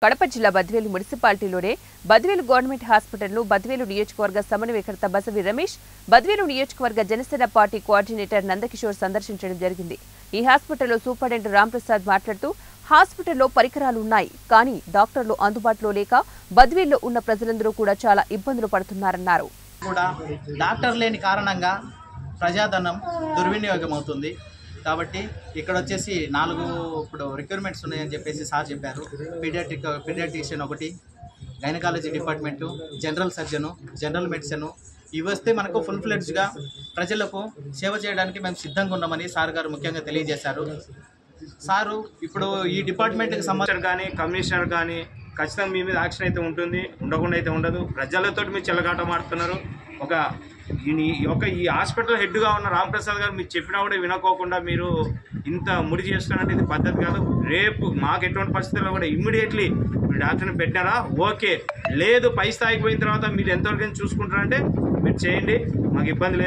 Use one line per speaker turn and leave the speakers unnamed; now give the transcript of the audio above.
కడప జిల్లా బద్వేలు మున్సిపాలిటీలోనే బద్వేలు గవర్నమెంట్ హాస్పిటల్ను బద్వేలు నియోజకవర్గ సమన్వయకర్త బసవి రమేష్, బద్వేలు నియోజకవర్గ జనసేన పార్టీ కోఆర్డినేటర్ నందకిషోర్ సందర్శించడం జరిగింది. ఈ హాస్పిటల్లో సూపరింటెండెంట్ రాంప్రసాద్ మాట్లాడుతూ హాస్పిటల్లో పరికరాలు ఉన్నాయి, కానీ డాక్టర్లు అందుబాటులో లేక బద్వేల్లో ఉన్న ప్రజలందరూ కూడా చాలా ఇబ్బందులు పడుతున్నారన్నారు.
డాక్టర్ లేని కారణంగా ప్రజాధనం దుర్వినియోగం అవుతుంది. కాబట్టి ఇక్కడ వచ్చేసి 4 ఇప్పుడు రిక్వైర్మెంట్స్ ఉన్నాయని చెప్పేసి సార్ చెప్పారు. పీడియాట్రిషియన్ ఒకటి, gynaecology department, general surgeon, general medicine ఇవి వస్తే మనకు ఫుల్ ఫ్లెడ్జ్గా ప్రజలకు సేవ చేయడానికి మేము సిద్ధంగా ఉన్నామని సార్ గారు ముఖ్యంగా తెలియజేశారు. సారు ఇప్పుడు ఈ డిపార్ట్మెంట్కి సంబంధించిన
కానీ కమిషనర్ కానీ ఖచ్చితంగా మీ మీద యాక్షన్ అయితే ఉంటుంది, ఉండకుండా అయితే ఉండదు. ప్రజలతో మీరు చెలగాటం ఆడుతున్నారు. ఈ హాస్పిటల్ హెడ్గా ఉన్న రాంప్రసాద్ గారు మీరు చెప్పినా కూడా వినకోకుండా మీరు ఇంత ముడి చేస్తున్నారంటే ఇది పద్ధతి కాదు. రేపు మాకు ఎటువంటి పరిస్థితుల్లో కూడా ఇమ్మీడియట్లీ మీరు డాక్టర్ని పెట్టినారా ఓకే, లేదు పై స్థాయికి పోయిన తర్వాత మీరు ఎంతవరకు చూసుకుంటారంటే మీరు చేయండి, మాకు ఇబ్బంది లేదు.